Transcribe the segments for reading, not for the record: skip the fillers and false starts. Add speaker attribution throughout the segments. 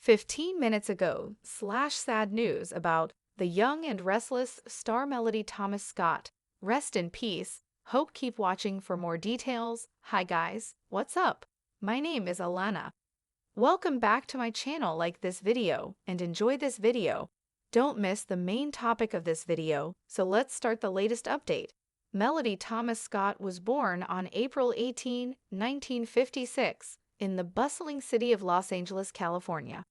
Speaker 1: 15 minutes ago, sad news about the Young and Restless star Melody Thomas Scott. Rest in peace. Hope keep watching for more details. Hi guys, what's up? My name is Alana. Welcome back to my channel. Like this video and enjoy this video. Don't miss the main topic of this video, so let's start the latest update. Melody Thomas Scott was born on April 18, 1956, in the bustling city of Los Angeles, California.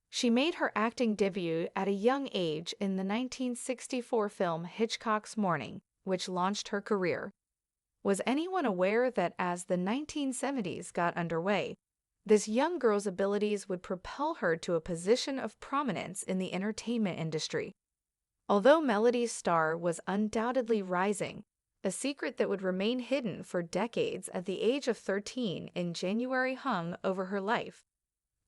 Speaker 1: She made her acting debut at a young age in the 1964 film Hitchcock's Morning, which launched her career. Was anyone aware that as the 1970s got underway, this young girl's abilities would propel her to a position of prominence in the entertainment industry? Although Melody's star was undoubtedly rising, a secret that would remain hidden for decades at the age of 13 in January hung over her life.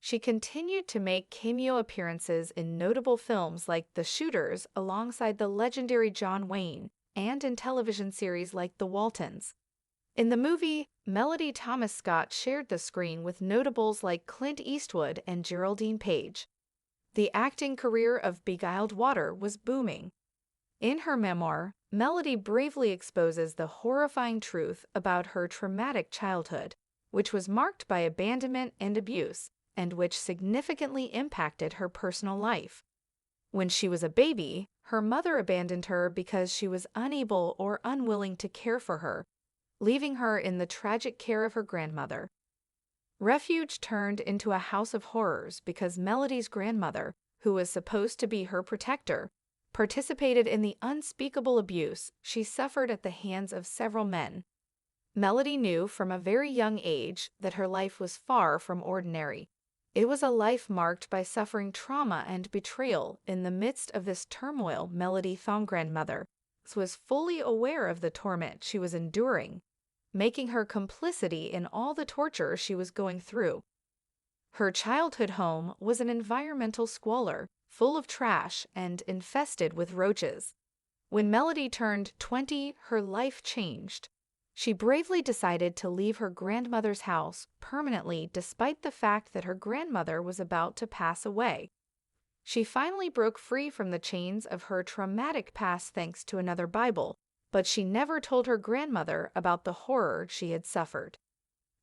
Speaker 1: She continued to make cameo appearances in notable films like The Shooters alongside the legendary John Wayne and in television series like The Waltons. In the movie, Melody Thomas Scott shared the screen with notables like Clint Eastwood and Geraldine Page. The acting career of Beguiled Water was booming. In her memoir, Melody bravely exposes the horrifying truth about her traumatic childhood, which was marked by abandonment and abuse, and which significantly impacted her personal life. When she was a baby, her mother abandoned her because she was unable or unwilling to care for her, leaving her in the tragic care of her grandmother. Refuge turned into a house of horrors because Melody's grandmother, who was supposed to be her protector, participated in the unspeakable abuse she suffered at the hands of several men. Melody knew from a very young age that her life was far from ordinary. It was a life marked by suffering trauma and betrayal. In the midst of this turmoil, Melody's grandmother was fully aware of the torment she was enduring, making her complicity in all the torture she was going through. Her childhood home was an environmental squalor, full of trash and infested with roaches. When Melody turned 20, her life changed. She bravely decided to leave her grandmother's house permanently despite the fact that her grandmother was about to pass away. She finally broke free from the chains of her traumatic past thanks to another Bible, but she never told her grandmother about the horror she had suffered.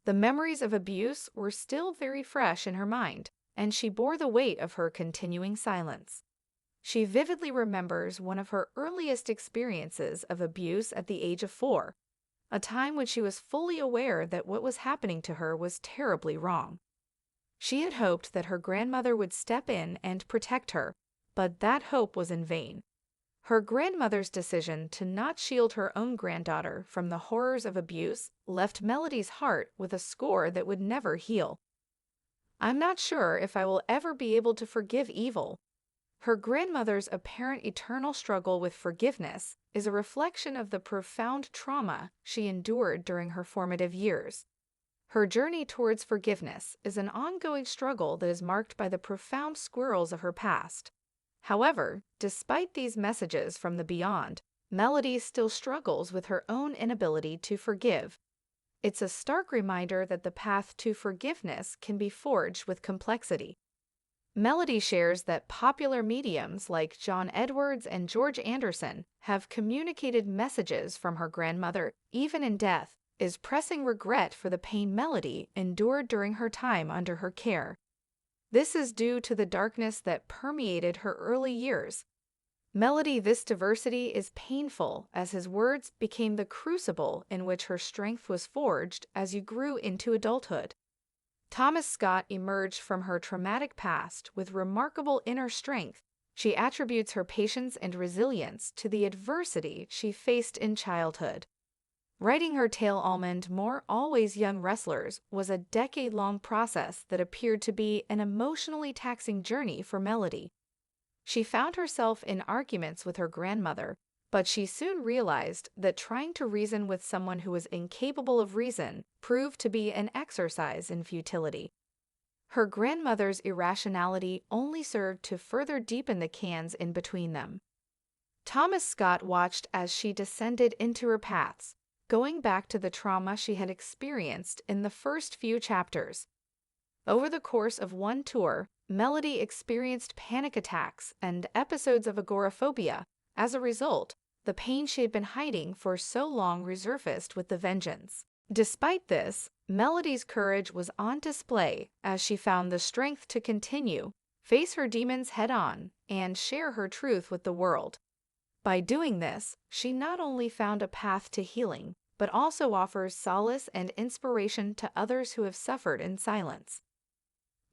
Speaker 1: The memories of abuse were still very fresh in her mind, and she bore the weight of her continuing silence. She vividly remembers one of her earliest experiences of abuse at the age of 4. A time when she was fully aware that what was happening to her was terribly wrong. She had hoped that her grandmother would step in and protect her, but that hope was in vain. Her grandmother's decision to not shield her own granddaughter from the horrors of abuse left Melody's heart with a score that would never heal. "I'm not sure if I will ever be able to forgive evil." Her grandmother's apparent eternal struggle with forgiveness is a reflection of the profound trauma she endured during her formative years. Her journey towards forgiveness is an ongoing struggle that is marked by the profound squirrels of her past. However, despite these messages from the beyond, Melody still struggles with her own inability to forgive. It's a stark reminder that the path to forgiveness can be forged with complexity. Melody shares that popular mediums like John Edwards and George Anderson have communicated messages from her grandmother, even in death, is pressing regret for the pain Melody endured during her time under her care. This is due to the darkness that permeated her early years. Melody, this diversity is painful as his words became the crucible in which her strength was forged as you grew into adulthood. Thomas Scott emerged from her traumatic past with remarkable inner strength. She attributes her patience and resilience to the adversity she faced in childhood. Writing her tale Almond More Always Young Wrestlers was a decade-long process that appeared to be an emotionally taxing journey for Melody. She found herself in arguments with her grandmother, but she soon realized that trying to reason with someone who was incapable of reason proved to be an exercise in futility. Her grandmother's irrationality only served to further deepen the cans in between them. Thomas Scott watched as she descended into her paths, going back to the trauma she had experienced in the first few chapters. Over the course of one tour, Melody experienced panic attacks and episodes of agoraphobia. As a result, the pain she had been hiding for so long resurfaced with the vengeance. Despite this, Melody's courage was on display as she found the strength to continue, face her demons head-on, and share her truth with the world. By doing this, she not only found a path to healing, but also offers solace and inspiration to others who have suffered in silence.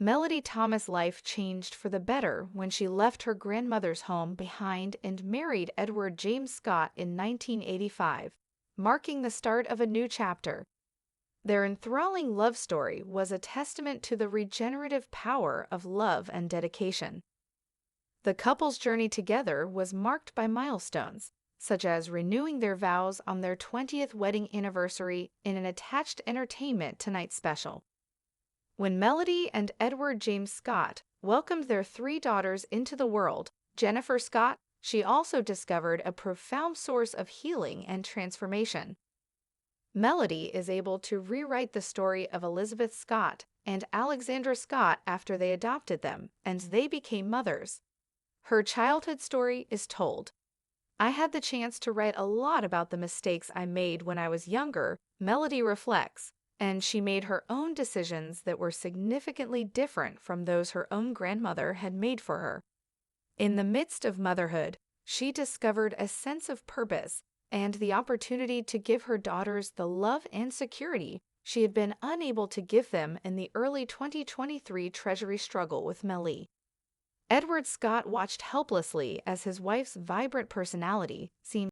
Speaker 1: Melody Thomas' life changed for the better when she left her grandmother's home behind and married Edward James Scott in 1985, marking the start of a new chapter. Their enthralling love story was a testament to the regenerative power of love and dedication. The couple's journey together was marked by milestones, such as renewing their vows on their 20th wedding anniversary in an attached Entertainment Tonight special. When Melody and Edward James Scott welcomed their 3 daughters into the world, Jennifer Scott, she also discovered a profound source of healing and transformation. Melody is able to rewrite the story of Elizabeth Scott and Alexandra Scott after they adopted them, and they became mothers. Her childhood story is told. "I had the chance to write a lot about the mistakes I made when I was younger," Melody reflects, and she made her own decisions that were significantly different from those her own grandmother had made for her. In the midst of motherhood, she discovered a sense of purpose and the opportunity to give her daughters the love and security she had been unable to give them in the early 2023 Treasury struggle with Melody. Edward Scott watched helplessly as his wife's vibrant personality seemed